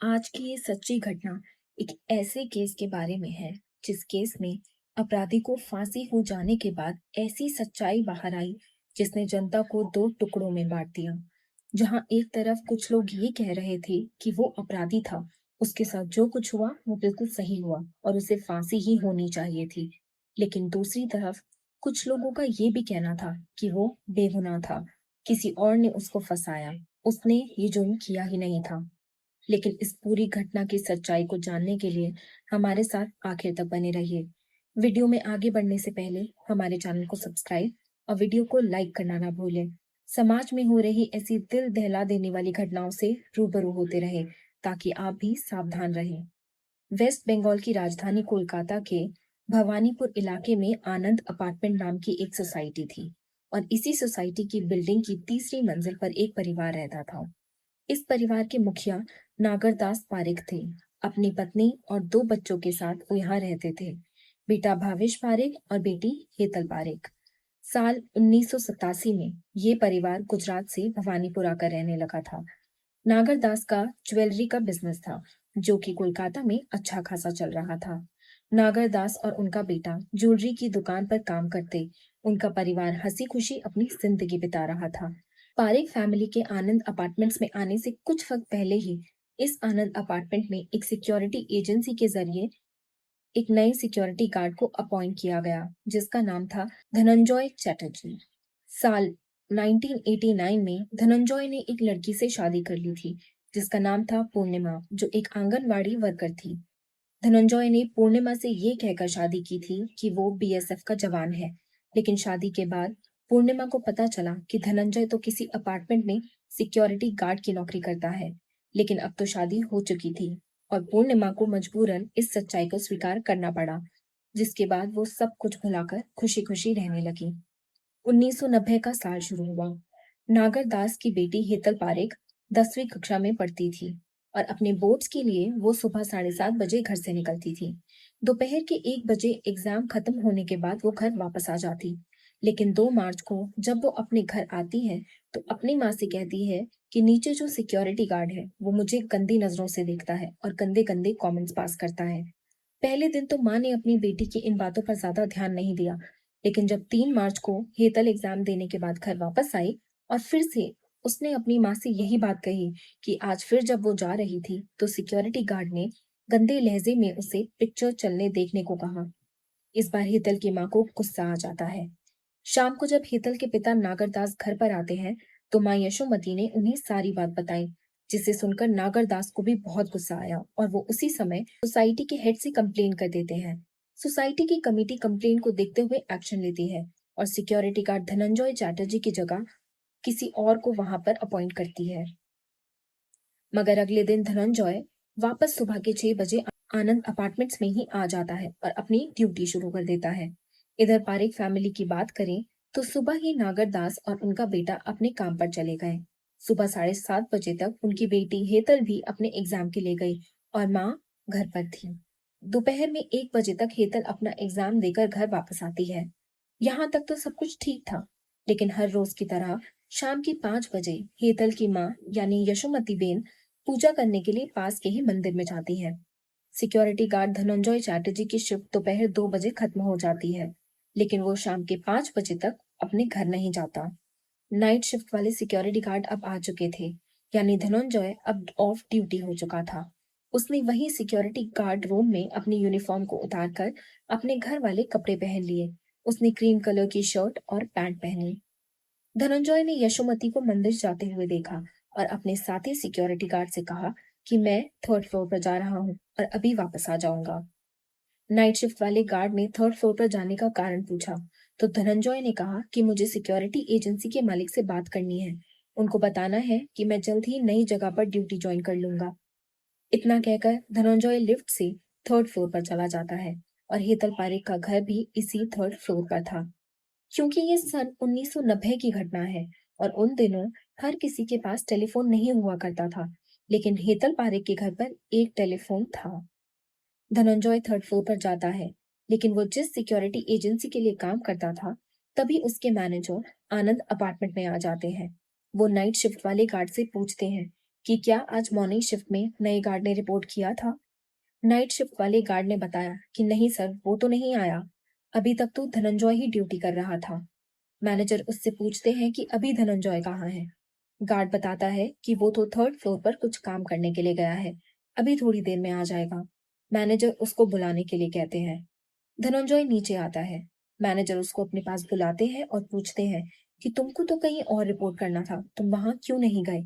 आज की ये सच्ची घटना एक ऐसे केस के बारे में है जिस केस में अपराधी को फांसी हो जाने के बाद ऐसी सच्चाई बाहर आई जिसने जनता को दो टुकड़ों में बांट दिया। जहां एक तरफ कुछ लोग ये कह रहे थे कि वो अपराधी था, उसके साथ जो कुछ हुआ वो बिल्कुल सही हुआ और उसे फांसी ही होनी चाहिए थी। लेकिन दूसरी तरफ कुछ लोगों का ये भी कहना था कि वो बेगुनाह था, किसी और ने उसको फंसाया, उसने ये जुर्म किया ही नहीं था। लेकिन इस पूरी घटना की सच्चाई को जानने के लिए हमारे साथ आखिर तक बने रहिए। वीडियो में आगे बढ़ने से पहले हमारे चैनल को सब्सक्राइब और वीडियो को लाइक करना ना भूलें। समाज में हो रही ऐसी दिल दहला देने वाली घटनाओं से रूबरू होते रहें ताकि आप भी सावधान रहें। वेस्ट बंगाल की राजधानी कोलकाता के भवानीपुर इलाके में आनंद अपार्टमेंट नाम की एक सोसाइटी थी और इसी सोसाइटी की बिल्डिंग की तीसरी मंजिल पर एक परिवार रहता था। इस परिवार के मुखिया नागरदास पारेख थे। अपनी पत्नी और दो बच्चों के साथ वो यहाँ रहते थे, बेटा भावेश पारेख और बेटी हेतल पारेख। साल 1987 में ये परिवार गुजरात से भवानीपुर आकर रहने लगा था। नागरदास का ज्वेलरी का बिजनेस था जो कि कोलकाता में अच्छा खासा चल रहा था। नागरदास और उनका बेटा ज्वेलरी की दुकान पर काम करते। उनका परिवार हंसी खुशी अपनी जिंदगी बिता रहा था। पारेख फैमिली के आनंद अपार्टमेंट्स में आने से कुछ वक्त पहले ही इस आनंद अपार्टमेंट में एक सिक्योरिटी एजेंसी के जरिए एक नए सिक्योरिटी गार्ड को अपॉइंट किया गया जिसका नाम था धनंजय चैटर्जी। साल 1989 में धनंजय ने एक लड़की से शादी कर ली थी जिसका नाम था पूर्णिमा, जो एक आंगनवाड़ी वर्कर थी। धनंजय ने पूर्णिमा से ये कहकर शादी की थी कि वो बीएसएफ का जवान है। लेकिन शादी के बाद पूर्णिमा को पता चला कि धनंजय तो किसी अपार्टमेंट में सिक्योरिटी गार्ड की नौकरी करता है। लेकिन अब तो शादी हो चुकी थी और पूर्णिमा को मजबूरन इस सच्चाई को स्वीकार करना पड़ा, जिसके बाद वो सब कुछ भुलाकर खुशी खुशी रहने लगी। 1990 का साल शुरू हुआ। नागरदास की बेटी हेतल पारेख 10वीं कक्षा में पढ़ती थी और अपने बोर्ड्स के लिए वो सुबह 7:30 बजे घर से निकलती थी। दोपहर के 1 बजे एग्जाम खत्म होने के बाद वो घर वापस आ जाती। लेकिन 2 मार्च को जब वो अपने घर आती है तो अपनी माँ से कहती है कि नीचे जो सिक्योरिटी गार्ड है वो मुझे गंदी नजरों से देखता है और गंदे गंदे कमेंट्स पास करता है। पहले दिन तो माँ ने अपनी बेटी की इन बातों पर ज्यादा ध्यान नहीं दिया। लेकिन जब 3 मार्च को हेतल एग्जाम देने के बाद घर वापस आई और फिर से उसने अपनी माँ से यही बात कही कि आज फिर जब वो जा रही थी तो सिक्योरिटी गार्ड ने गंदे लहजे में उसे पिक्चर चलने देखने को कहा। इस बार हेतल की माँ को गुस्सा आ जाता है। शाम को जब हेतल के पिता नागरदास घर पर आते हैं तो माँ यशोमती ने उन्हें सारी बात बताई, जिसे सुनकर नागरदास को भी बहुत गुस्सा आया और वो उसी समय सोसाइटी के हेड से कंप्लेन कर देते हैं। सोसाइटी की कमेटी कंप्लेन को देखते हुए एक्शन लेती है और सिक्योरिटी गार्ड धनंजय चैटर्जी की जगह किसी और को वहां पर अपॉइंट करती है। मगर अगले दिन धनंजय वापस सुबह के 6 बजे आनंद अपार्टमेंट्स में ही आ जाता है और अपनी ड्यूटी शुरू कर देता है। इधर पारेख फैमिली की बात करें तो सुबह ही नागरदास और उनका बेटा अपने काम पर चले गए। सुबह 7:30 बजे तक उनकी बेटी हेतल भी अपने एग्जाम के लिए गई और माँ घर पर थी। दोपहर में 1 बजे तक हेतल अपना एग्जाम देकर घर वापस आती है। यहाँ तक तो सब कुछ ठीक था, लेकिन हर रोज की तरह शाम के 5 बजे हेतल की माँ यानी यशोमती बेन पूजा करने के लिए पास के ही मंदिर में जाती है। सिक्योरिटी गार्ड धनंजय चैटर्जी की शिफ्ट दोपहर 2 बजे खत्म हो जाती है, लेकिन वो शाम के 5 बजे तक अपने घर नहीं जाता। नाइट शिफ्ट वाले सिक्योरिटी गार्ड अब आ चुके थे, यानी धनंजय अब ऑफ ड्यूटी हो चुका था। उसने वही सिक्योरिटी गार्ड रूम में अपनी यूनिफॉर्म को उतारकर अपने घर वाले कपड़े पहन लिए। उसने क्रीम कलर की शर्ट और पैंट पहनी। धनंजय ने यशोमती को मंदिर जाते हुए देखा और अपने साथी सिक्योरिटी गार्ड से कहा कि मैं 3rd फ्लोर पर जा रहा हूँ और अभी वापस आ जाऊंगा। नाइट शिफ्ट वाले गार्ड ने 3rd फ्लोर पर जाने का कारण पूछा तो धनंजय ने कहा कि मुझे सिक्योरिटी एजेंसी के मालिक से बात करनी है। उनको बताना है कि मैं जल्द ही नई जगह पर ड्यूटी ज्वाइन कर लूंगा। इतना कहकर धनंजय लिफ्ट से 3rd फ्लोर पर चला जाता है और हेतल पारेख का घर भी इसी 3rd फ्लोर पर था। क्योंकि ये सन 1990 की घटना है और उन दिनों हर किसी के पास टेलीफोन नहीं हुआ करता था, लेकिन हेतल पारेख के घर पर एक टेलीफोन था। धनंजय 3rd फ्लोर पर जाता है, लेकिन वो जिस सिक्योरिटी एजेंसी के लिए काम करता था तभी उसके मैनेजर आनंद अपार्टमेंट में आ जाते हैं। वो नाइट शिफ्ट वाले गार्ड से पूछते हैं कि क्या आज मॉर्निंग शिफ्ट में नए गार्ड ने रिपोर्ट किया था। नाइट शिफ्ट वाले गार्ड ने बताया कि नहीं सर, वो तो नहीं आया। अभी तक तो धनंजय ही ड्यूटी कर रहा था। मैनेजर उससे पूछते हैं कि अभी धनंजय कहाँ है। गार्ड बताता है कि वो तो थर्ड फ्लोर पर कुछ काम करने के लिए गया है, अभी थोड़ी देर में आ जाएगा। मैनेजर उसको बुलाने के लिए कहते हैं। धनंजय नीचे आता है। मैनेजर उसको अपने पास बुलाते हैं और पूछते हैं कि तुमको तो कहीं और रिपोर्ट करना था, तुम वहां क्यों नहीं गए।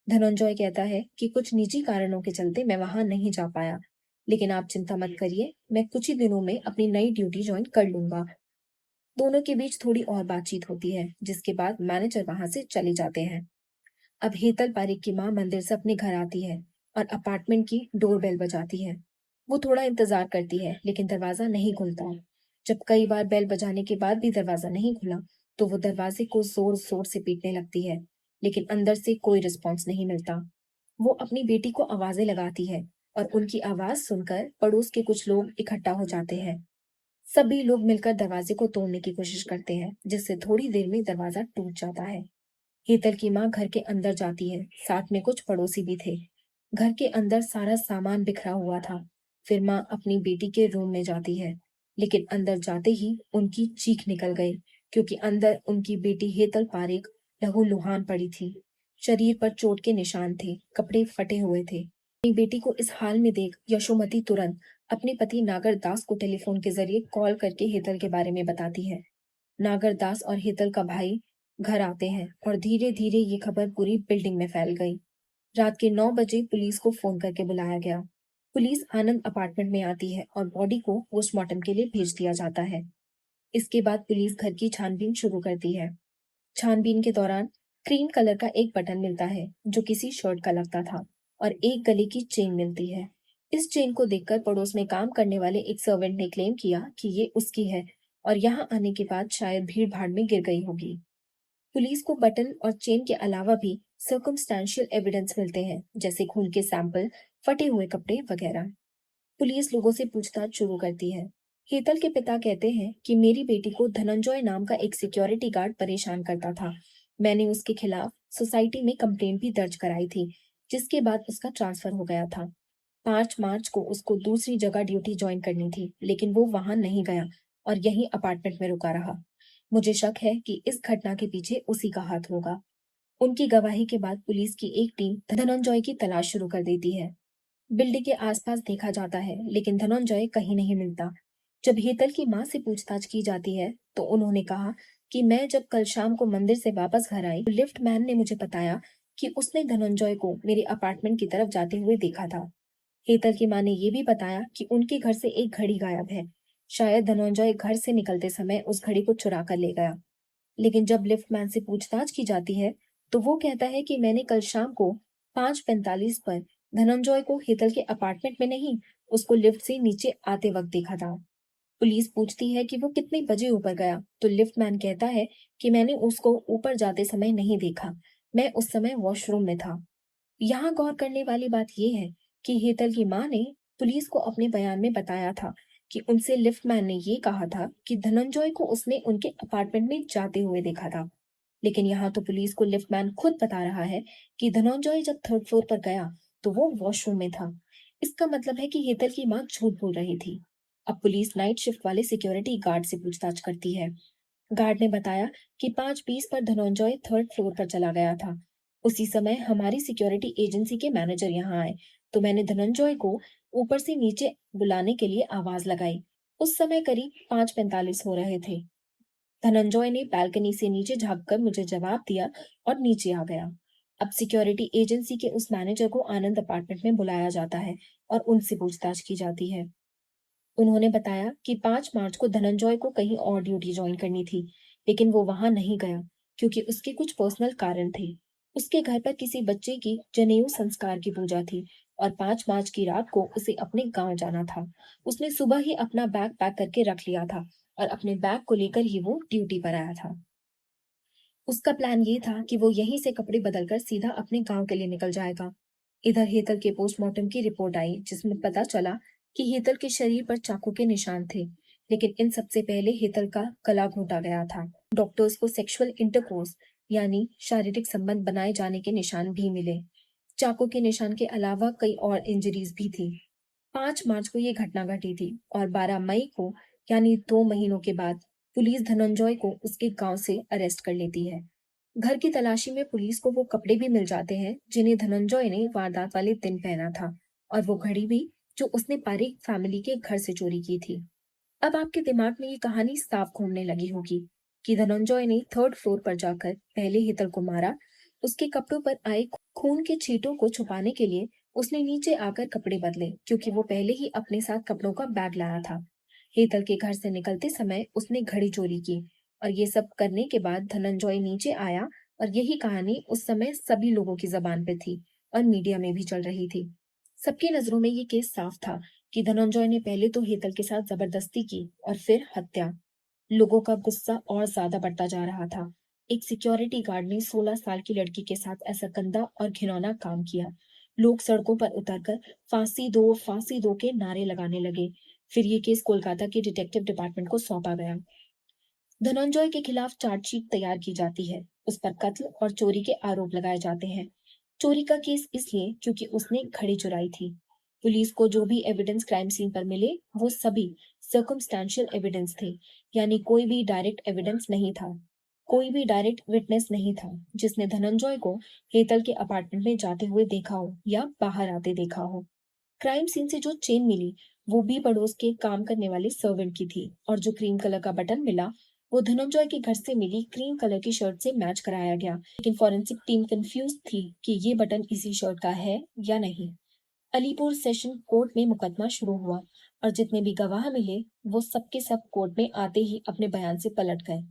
धनंजय कहता है कि कुछ निजी कारणों के चलते मैं वहां नहीं जा पाया, लेकिन आप चिंता मत करिए, मैं कुछ ही दिनों में अपनी नई ड्यूटी ज्वाइन कर लूंगा। दोनों के बीच थोड़ी और बातचीत होती है, जिसके बाद मैनेजर वहां से चले जाते हैं। अब हेतल पारिक की माँ मंदिर से अपने घर आती है और अपार्टमेंट की डोरबेल बजाती है। वो थोड़ा इंतजार करती है, लेकिन दरवाजा नहीं खुलता। जब कई बार बेल बजाने के बाद भी दरवाजा नहीं खुला, तो वो दरवाजे को जोर जोर से पीटने लगती है, लेकिन अंदर से कोई रिस्पॉन्स नहीं मिलता। वो अपनी बेटी को आवाजें लगाती है और उनकी आवाज सुनकर पड़ोस के कुछ लोग इकट्ठा हो जाते हैं। सभी लोग मिलकर दरवाजे को तोड़ने की कोशिश करते हैं, जिससे थोड़ी देर में दरवाजा टूट जाता है। हेतल की माँ घर के अंदर जाती है, साथ में कुछ पड़ोसी भी थे। घर के अंदर सारा सामान बिखरा हुआ था। फिर माँ अपनी बेटी के रूम में जाती है, लेकिन अंदर जाते ही उनकी चीख निकल गई, क्योंकि अंदर उनकी बेटी हेतल पारेख लहूलुहान पड़ी थी। शरीर पर चोट के निशान थे, कपड़े फटे हुए थे। अपनी बेटी को इस हाल में देख यशोमती तुरंत अपने पति नागर दास को टेलीफोन के जरिए कॉल करके हेतल के बारे में बताती है। नागर दास और हेतल का भाई घर आते हैं और धीरे धीरे ये खबर पूरी बिल्डिंग में फैल गई। रात के 9 बजे पुलिस को फोन करके बुलाया गया। पुलिस आनंद अपार्टमेंट में आती है और बॉडी को पोस्टमार्टम के लिए भेज दिया जाता है। इसके बाद पुलिस घर की छानबीन शुरू करती है। छानबीन के दौरान क्रीम कलर का एक बटन मिलता है, जो किसी शर्ट का लगता था, और एक गले की चेन मिलती है। इस चेन को देखकर पड़ोस में काम करने वाले एक सर्वेंट ने क्लेम किया कि ये उसकी है और यहाँ आने के बाद शायद भीड़ भाड़ में गिर गई होगी। पुलिस को बटन और चेन के अलावा भी सर्कमस्टेंशियल एविडेंस मिलते हैं, जैसे खून के सैंपल, फटे हुए कपड़े वगैरह। पुलिस लोगों से पूछताछ शुरू करती है। हेतल के पिता कहते हैं कि मेरी बेटी को धनंजय नाम का एक सिक्योरिटी गार्ड परेशान करता था। मैंने उसके खिलाफ सोसाइटी में कंप्लेंट भी दर्ज कराई थी, जिसके बाद उसका ट्रांसफर हो गया था। 5 मार्च को उसको दूसरी जगह ड्यूटी ज्वाइन करनी थी, लेकिन वो वहां नहीं गया और यहीं अपार्टमेंट में रुका रहा। मुझे शक है कि इस घटना के पीछे उसी का हाथ होगा। उनकी गवाही के बाद पुलिस की एक टीम धनंजय की तलाश शुरू कर देती है। बिल्डिंग के आसपास देखा जाता है, लेकिन धनंजय कहीं नहीं मिलता। जब हेतल की माँ से पूछताछ की जाती है, तो उन्होंने कहा कि मैं जब कल शाम को मंदिर से वापस घर आई, तो लिफ्ट मैन ने मुझे बताया कि उसने धनंजय को मेरे अपार्टमेंट की तरफ जाते हुए देखा था। हेतल की माँ ने ये भी बताया कि उनके घर से एक घड़ी गायब है। शायद धनंजय घर से निकलते समय उस घड़ी को चुरा कर ले गया। लेकिन जब लिफ्टमैन से पूछताछ की जाती है, तो वो कहता है कि मैंने कल शाम को 5:45 पर धनंजय को हेतल के अपार्टमेंट में नहीं, उसको लिफ्ट से नीचे आते वक्त देखा था। पुलिस पूछती है कि वो कितने बजे ऊपर गया, तो लिफ्टमैन कहता है कि मैंने उसको ऊपर जाते समय नहीं देखा, मैं उस समय वॉशरूम में था। यहाँ गौर करने वाली बात यह है कि हेतल की माँ ने पुलिस को अपने बयान में बताया था कि उनसे लिफ्टमैन ने ये कहा था कि धनंजय को उसने उनके अपार्टमेंट में जाते हुए देखा था। लेकिन यहाँ तो पुलिस को लिफ्टमैन खुद बता रहा है कि धनंजय जब थर्ड फ्लोर पर गया, तो वो वॉशरूम में था। इसका मतलब है कि हेतल की माँ झूठ बोल रही थी। अब पुलिस नाइट शिफ्ट वाले सिक्योरिटी गार्ड से पूछताछ करती है। गार्ड ने बताया कि 5:20 पर धनंजय थर्ड फ्लोर पर चला गया था। उसी समय हमारी सिक्योरिटी एजेंसी के मैनेजर यहाँ आए, तो मैंने धनंजय को ऊपर से नीचे बुलाने के लिए आवाज लगाई। उस समय करीब 5:45 हो रहे थे। धनंजय ने बालकनी से नीचे झांककर मुझे जवाब दिया और नीचे आ गया। अब सिक्योरिटी एजेंसी के उस मैनेजर को आनंद अपार्टमेंट में बुलाया जाता है और उनसे पूछताछ की जाती है। उन्होंने बताया कि 5 मार्च को धनंजय को कहीं और ड्यूटी ज्वाइन करनी थी, लेकिन वो वहां नहीं गया, क्योंकि उसके कुछ पर्सनल कारण थे। उसके घर पर किसी बच्चे की जनेऊ संस्कार की पूजा थी और 5 मार्च की रात को उसे अपने गांव जाना था। उसने सुबह ही अपना बैग पैक करके रख लिया था और अपने बैग को लेकर ही वो ड्यूटी पर आया था। उसका प्लान ये था कि वो यहीं से कपड़े बदलकर सीधा अपने गांव के लिए निकल जाएगा। इधर हेतल के पोस्टमार्टम की रिपोर्ट आई, जिसमें पता चला कि हेतल के शरीर पर चाकू के निशान थे, लेकिन इन सबसे पहले हेतल का गला घोंटा गया था। डॉक्टर्स को सेक्सुअल इंटरकोर्स यानी शारीरिक संबंध बनाए जाने के निशान भी मिले। चाकू के निशान के अलावा कई और इंजरीज भी थी। 5 मार्च को ये घटना घटी थी और 12 मई को, यानी 2 महीनों के बाद, पुलिस धनंजय को उसके गांव से अरेस्ट कर लेती है। घर की तलाशी में पुलिस को वो कपड़े भी मिल जाते हैं जिन्हें धनंजय ने वारदात वाले दिन पहना था, और वो घड़ी भी जो उसने पारिक फैमिली के घर से चोरी की थी। अब आपके दिमाग में ये कहानी साफ घूमने लगी होगी कि धनंजय ने 3rd फ्लोर पर जाकर पहले हितल को मारा। उसके कपड़ों पर आए खून के छींटों को छुपाने के लिए उसने नीचे आकर कपड़े बदले, क्योंकि वो पहले ही अपने साथ कपड़ों का बैग लाया था। हेतल के घर से निकलते समय उसने घड़ी चोरी की, और ये सब करने के बाद धनंजय नीचे आया। और यही कहानी उस समय सभी लोगों की जबान पे थी और मीडिया में भी चल रही थी। सबकी नजरों में ये केस साफ था कि धनंजय ने पहले तो हेतल के साथ जबरदस्ती की और फिर हत्या। लोगों का गुस्सा और ज्यादा बढ़ता जा रहा था। एक सिक्योरिटी गार्ड ने 16 साल की लड़की के साथ ऐसा गंदा और घिनौना काम किया। लोग सड़कों पर उतरकर फांसी दो के नारे लगाने लगे। फिर ये केस कोलकाता के डिटेक्टिव डिपार्टमेंट को सौंपा गया। धनंजय के खिलाफ चार्जशीट तैयार की जाती है। उस पर कत्ल और चोरी के आरोप लगाए जाते हैं। चोरी का केस इसलिए क्योंकि उसने घड़ी चुराई थी। पुलिस को जो भी एविडेंस क्राइम सीन पर मिले वो सभी सर्कमस्टेंशियल एविडेंस थे, यानी कोई भी डायरेक्ट एविडेंस नहीं था। कोई भी डायरेक्ट विटनेस नहीं था जिसने धनंजय को हेतल के अपार्टमेंट में जाते हुए देखा हो या बाहर आते देखा हो। क्राइम सीन से जो चेन मिली वो भी पड़ोस के काम करने वाले सर्वेंट की थी, और जो क्रीम कलर का बटन मिला वो धनंजय के घर से मिली क्रीम कलर की शर्ट से मैच कराया गया। लेकिन फॉरेंसिक टीम कंफ्यूज थी कि ये बटन इसी शर्ट का है या नहीं। अलीपुर सेशन कोर्ट में मुकदमा शुरू हुआ, और जितने भी गवाह मिले वो सबके सब कोर्ट में आते ही अपने बयान से पलट गए।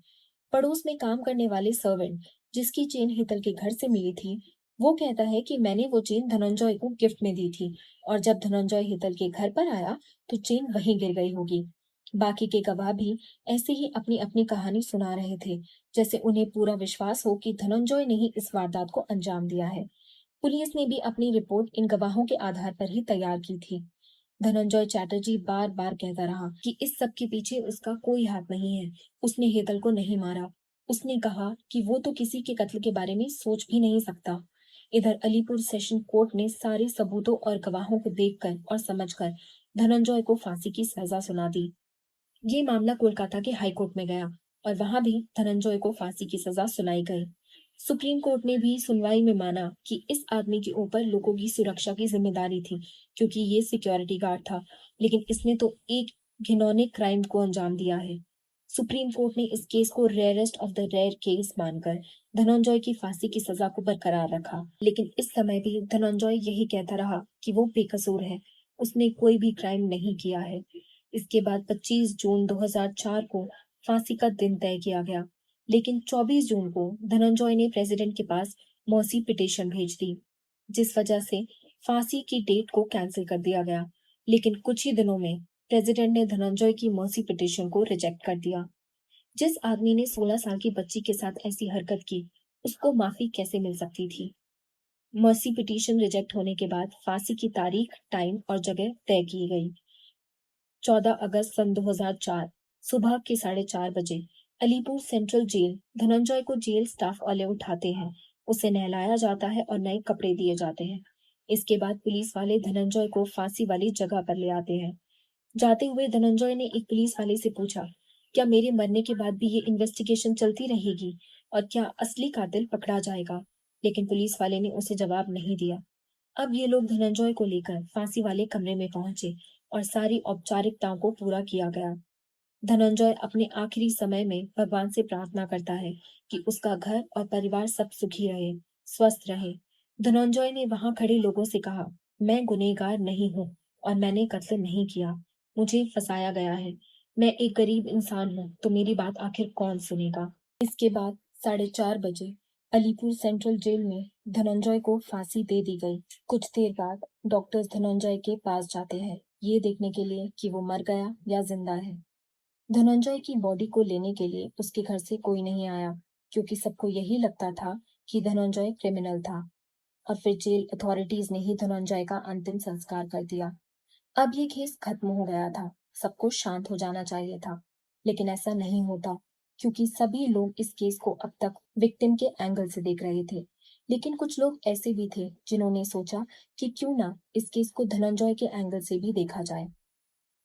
पड़ोस में काम करने वाले सर्वेंट, जिसकी चेन हितल के घर से मिली थी, वो कहता है कि मैंने वो चेन धनंजय को गिफ्ट में दी थी, और जब धनंजय हितल के घर पर आया तो चेन वहीं गिर गई होगी। बाकी के गवाह भी ऐसे ही अपनी अपनी कहानी सुना रहे थे, जैसे उन्हें पूरा विश्वास हो कि धनंजय ने ही इस वारदात को अंजाम दिया है। पुलिस ने भी अपनी रिपोर्ट इन गवाहों के आधार पर ही तैयार की थी। धनंजय चैटर्जी बार बार कहता रहा कि इस सब के पीछे उसका कोई हाथ नहीं है। उसने हेतल को नहीं मारा। उसने कहा कि वो तो किसी के कत्ल के बारे में सोच भी नहीं सकता। इधर अलीपुर सेशन कोर्ट ने सारे सबूतों और गवाहों को देखकर और समझकर धनंजय को फांसी की सजा सुना दी। ये मामला कोलकाता के हाई कोर्ट में गया, और वहां भी धनंजय को फांसी की सजा सुनाई गई। सुप्रीम कोर्ट ने भी सुनवाई में माना कि इस आदमी के ऊपर लोगों की सुरक्षा की जिम्मेदारी थी, क्योंकि ये सिक्योरिटी गार्ड था, लेकिन इसने तो एक घिनौने क्राइम को अंजाम दिया है। सुप्रीम कोर्ट ने इस केस को rarest of the rare case मानकर धनंजय की फांसी की सजा को बरकरार रखा। लेकिन इस समय भी धनंजय यही कहता रहा कि वो बेकसूर है, उसने कोई भी क्राइम नहीं किया है। इसके बाद 25 जून 2004 को फांसी का दिन तय किया गया, लेकिन 24 जून को धनंजय ने प्रेसिडेंट के पास मौसी पिटीशन भेज दी, जिस वजह से फांसी की डेट को कैंसिल कर दिया गया। लेकिन कुछ ही दिनों में प्रेसिडेंट ने धनंजय की मौसी पिटीशन को रिजेक्ट कर दिया। जिस आदमी ने 16 साल की बच्ची के साथ ऐसी हरकत की, उसको माफी कैसे मिल सकती थी। मर्सी पिटीशन रिजेक्ट होने के बाद फांसी की तारीख, टाइम और जगह तय की गई। 14 अगस्त सन 2004 सुबह के 4:30 बजे अलीपुर सेंट्रल जेल धनंजय को जेल स्टाफ वाले उठाते हैं। उसे नहलाया जाता है और नए कपड़े दिए जाते हैं। इसके बाद पुलिस वाले धनंजय को फांसी वाली जगह पर ले आते हैं। जाते हुए धनंजय ने एक पुलिस वाले से पूछा, क्या मेरे मरने के बाद भी ये इन्वेस्टिगेशन चलती रहेगी और क्या असली कातिल पकड़ा जाएगा? लेकिन पुलिस वाले ने उसे जवाब नहीं दिया। अब ये लोग धनंजय को लेकर फांसी वाले कमरे में पहुंचे और सारी औपचारिकताओं को पूरा किया गया। धनंजय अपने आखिरी समय में भगवान से प्रार्थना करता है कि उसका घर और परिवार सब सुखी रहे, स्वस्थ रहे। धनंजय ने वहां खड़े लोगों से कहा, मैं गुनहगार नहीं हूँ और मैंने कत्ल नहीं किया। मुझे फंसाया गया है। मैं एक गरीब इंसान हूँ, तो मेरी बात आखिर कौन सुनेगा? इसके बाद 4:30 बजे अलीपुर सेंट्रल जेल में धनंजय को फांसी दे दी गई। कुछ देर बाद डॉक्टर्स धनंजय के पास जाते हैं, ये देखने के लिए कि वो मर गया या जिंदा है। धनंजय की बॉडी को लेने के लिए उसके घर से कोई नहीं आया, क्योंकि सबको यही लगता था कि धनंजय क्रिमिनल था। और फिर जेल अथॉरिटीज ने ही धनंजय का अंतिम संस्कार कर दिया। अब ये केस खत्म हो गया था, सबको शांत हो जाना चाहिए था, लेकिन ऐसा नहीं होता, क्योंकि सभी लोग इस केस को अब तक विक्टिम के एंगल से देख रहे थे। लेकिन कुछ लोग ऐसे भी थे जिन्होंने सोचा कि क्यों ना इस केस को धनंजय के एंगल से भी देखा जाए।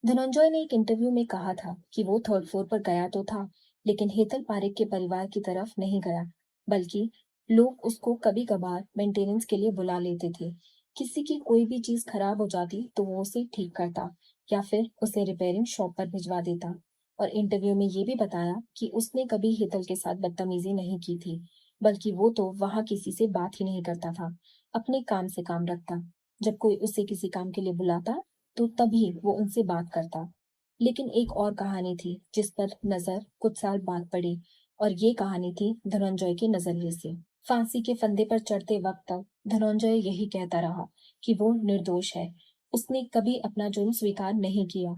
धनंजय ने एक इंटरव्यू में कहा था कि वो थर्ड फ्लोर पर गया तो था, लेकिन हेतल पारेख के परिवार की तरफ नहीं गया, बल्कि लोग उसको कभी कभार मेंटेनेंस के लिए बुला लेते थे। किसी की कोई भी चीज खराब हो जाती तो वो उसे ठीक करता या फिर उसे रिपेयरिंग शॉप पर भिजवा देता। और इंटरव्यू में ये भी बताया कि उसने कभी हेतल के साथ बदतमीजी नहीं की थी, बल्कि वो तो वहां किसी से बात ही नहीं करता था, अपने काम से काम रखता। जब कोई उसे किसी काम के लिए बुलाता तो तभी वो उनसे बात करता। लेकिन एक और कहानी थी जिस पर नजर कुछ साल बाद पड़ी, और ये कहानी थी धनंजय के नजरिए से। फांसी के फंदे पर चढ़ते वक्त तक धनंजय यही कहता रहा कि वो निर्दोष है, उसने कभी अपना जुर्म स्वीकार नहीं किया।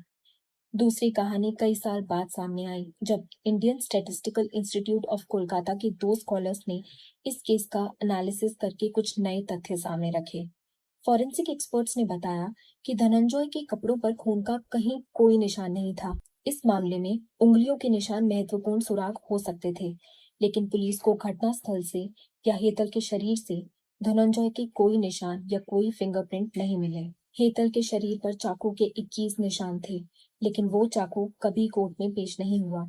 दूसरी कहानी कई साल बाद सामने आई जब Indian statistical institute of Kolkata के दो स्कॉलर्स ने इस केस का एनालिसिस करके कुछ नए तथ्य सामने रखे। फॉरेंसिक एक्सपर्ट्स ने बताया कि धनंजय के कपड़ों पर खून का कहीं कोई निशान नहीं था। इस मामले में उंगलियों के निशान महत्वपूर्ण सुराग हो सकते थे, लेकिन पुलिस को घटनास्थल से या हेतल के शरीर से धनंजय के कोई निशान या कोई फिंगरप्रिंट नहीं मिले। हेतल के शरीर पर चाकू के 21 निशान थे, लेकिन वो चाकू कभी कोर्ट में पेश नहीं हुआ।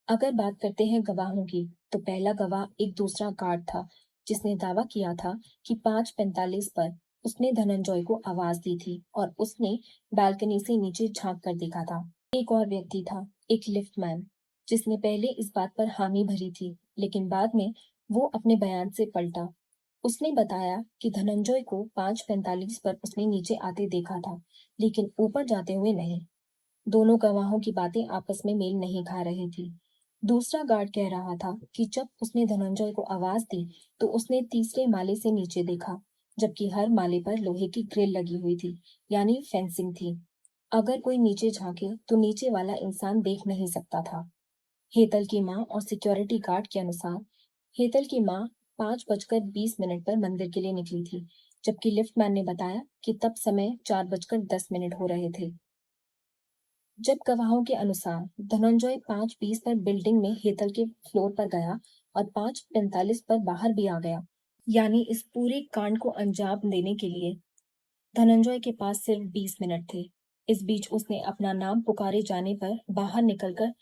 अगर बात करते हैं गवाहों की, तो पहला गवाह एक दूसरा गार्ड था जिसने दावा किया था कि 5:45 पर उसने धनंजय को आवाज दी थी और उसने बालकनी से नीचे झांक कर देखा था। एक और व्यक्ति था, एक लिफ्टमैन, जिसने पहले इस बात पर हामी भरी थी, लेकिन बाद में वो अपने बयान से पलटा। उसने बताया कि धनंजय को 5:45 पर उसने नीचे आते देखा था, लेकिन ऊपर जाते हुए नहीं। दोनों गवाहों की बातें आपस में मेल नहीं खा रही थी। दूसरा गार्ड कह रहा था कि जब उसने धनंजय को आवाज दी तो उसने तीसरे माले से नीचे देखा, जबकि हर माले पर लोहे की ग्रिल लगी हुई थी, यानी फेंसिंग थी। अगर कोई नीचे झांके तो नीचे वाला इंसान देख नहीं सकता था। हेतल की मां और सिक्योरिटी गार्ड के अनुसार हेतल की मां 5:20 पर मंदिर के लिए निकली थी, जबकि लिफ्टमैन ने बताया कि तब समय 4:10 हो रहे थे। जब गवाहों के अनुसार धनंजय 5:20 पर बिल्डिंग में हेतल के फ्लोर पर गया और 5:45 पर बाहर भी आ गया, यानी इस पूरे कांड को अंजाम देने के लिए धनंजय के पास सिर्फ 20 मिनट थे। इस बीच उसने अपना नाम पुकारे जाने पर बाहर निकलकर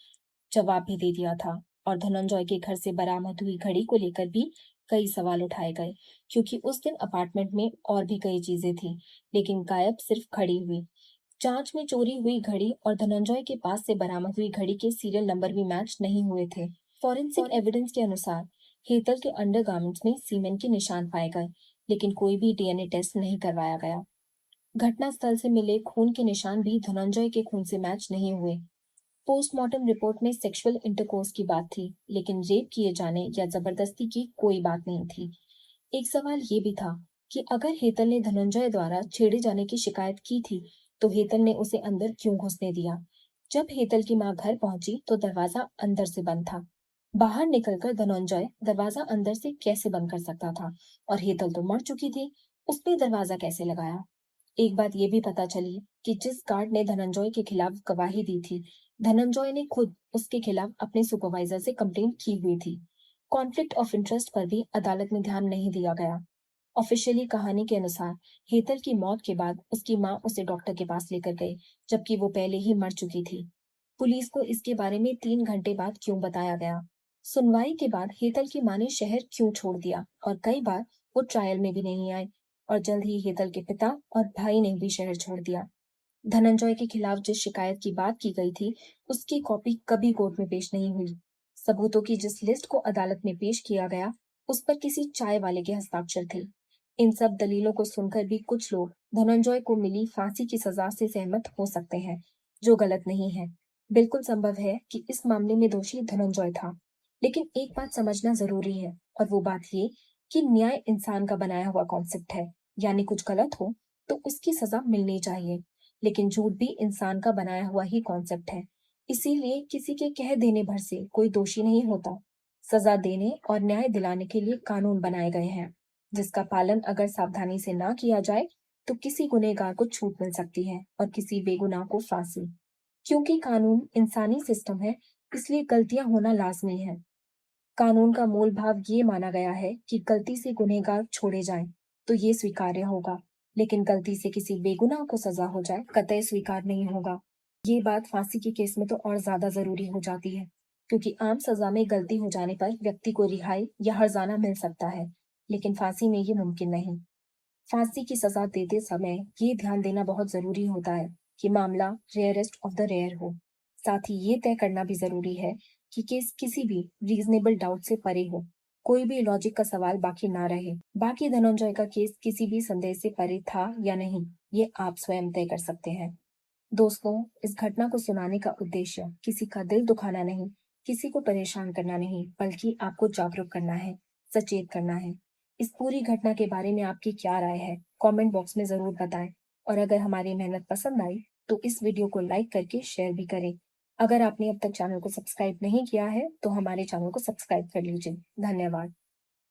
जवाब भी दे दिया था, और धनंजय के घर से बरामद हुई घड़ी को लेकर भी कई सवाल उठाए गए, क्योंकि उस दिन अपार्टमेंट में और भी कई चीजें थी, लेकिन गायब सिर्फ घड़ी हुई। जांच में चोरी हुई घड़ी और धनंजय के पास से बरामद हुई घड़ी के सीरियल नंबर भी मैच नहीं हुए थे। फॉरेंसिक एविडेंस के अनुसार हेतल के अंडरगारमेंट्स में सीमेन के निशान पाए गए, लेकिन कोई भी डीएनए टेस्ट नहीं करवाया गया। घटनास्थल से मिले खून के निशान भी धनंजय के खून से मैच नहीं हुए। पोस्टमार्टम रिपोर्ट में सेक्सुअल इंटरकोर्स की बात थी, लेकिन रेप किए जाने या जबरदस्ती की कोई बात नहीं थी। एक सवाल ये भी था कि अगर हेतल ने धनंजय द्वारा छेड़े जाने की शिकायत की थी, तो हेतल ने उसे अंदर क्यों घुसने दिया? जब हेतल की मां घर पहुंची तो दरवाजा अंदर से बंद था। बाहर निकलकर धनंजय दरवाजा अंदर से कैसे बंद कर सकता था? और हेतल तो मर चुकी थी, उसने दरवाजा कैसे लगाया? एक बात ये भी पता चली कि जिस गार्ड ने धनंजय के खिलाफ गवाही दी थी, धनंजय ने खुद उसके खिलाफ अपने सुपरवाइजर से कंप्लेंट की हुई थी। कॉन्फ्लिक्ट ऑफ इंटरेस्ट पर भी अदालत में ध्यान नहीं दिया गया। ऑफिशियली कहानी के अनुसार हेतल की मौत के बाद उसकी मां उसे डॉक्टर के पास लेकर गई, जबकि वो पहले ही मर चुकी थी। पुलिस को इसके बारे में 3 घंटे बाद क्यों बताया गया? सुनवाई के बाद हेतल की मां ने शहर क्यों छोड़ दिया, और कई बार वो ट्रायल में भी नहीं आए, और जल्द ही हेतल के पिता और भाई ने भी शहर छोड़ दिया। धनंजय के खिलाफ जिस शिकायत की बात की गई थी, उसकी कॉपी कभी कोर्ट में पेश नहीं हुई। सबूतों की जिस लिस्ट को अदालत में पेश किया गया, उस पर किसी चाय वाले के हस्ताक्षर थे। इन सब दलीलों को सुनकर भी कुछ लोग धनंजय को मिली फांसी की सजा से सहमत हो सकते हैं, जो गलत नहीं है। बिल्कुल संभव है कि इस मामले में दोषी धनंजय था, लेकिन एक बात समझना जरूरी है, और वो बात ये कि न्याय इंसान का बनाया हुआ कॉन्सेप्ट है, यानी कुछ गलत हो तो उसकी सजा मिलनी चाहिए, लेकिन झूठ भी इंसान का बनाया हुआ ही कॉन्सेप्ट है। इसीलिए किसी के कह देने भर से कोई दोषी नहीं होता। सजा देने और न्याय दिलाने के लिए कानून बनाए गए हैं, जिसका पालन अगर सावधानी से ना किया जाए तो किसी गुनहगार को छूट मिल सकती है और किसी बेगुनाह को फांसी। क्योंकि कानून इंसानी सिस्टम है, इसलिए गलतियां होना लाजमी है। कानून का मूल भाव ये माना गया है कि गलती से गुनहगार छोड़े जाएं, तो ये स्वीकार्य होगा, लेकिन गलती से किसी बेगुनाह को सजा हो जाए, कतई स्वीकार नहीं होगा। ये बात फांसी के केस में तो और ज्यादा जरूरी हो जाती है, क्योंकि आम सजा में गलती हो जाने पर व्यक्ति को रिहाई या हर्जाना मिल सकता है, लेकिन फांसी में ये मुमकिन नहीं। फांसी की सजा देते समय ये ध्यान देना बहुत जरूरी होता है कि मामला रेयरेस्ट ऑफ द रेयर हो। साथ ही ये तय करना भी जरूरी है कि केस किसी भी रीजनेबल डाउट से परे हो, कोई भी लॉजिक का सवाल बाकी ना रहे। बाकी धनंजय का केस किसी भी संदेह से परे था या नहीं, ये आप स्वयं तय कर सकते हैं। दोस्तों, इस घटना को सुनाने का उद्देश्य किसी का दिल दुखाना नहीं, किसी को परेशान करना नहीं, बल्कि आपको जागरूक करना है, सचेत करना है। इस पूरी घटना के बारे में आपकी क्या राय है? कमेंट बॉक्स में जरूर बताएं। और अगर हमारी मेहनत पसंद आई, तो इस वीडियो को लाइक करके शेयर भी करें। अगर आपने अब तक चैनल को सब्सक्राइब नहीं किया है, तो हमारे चैनल को सब्सक्राइब कर लीजिए। धन्यवाद।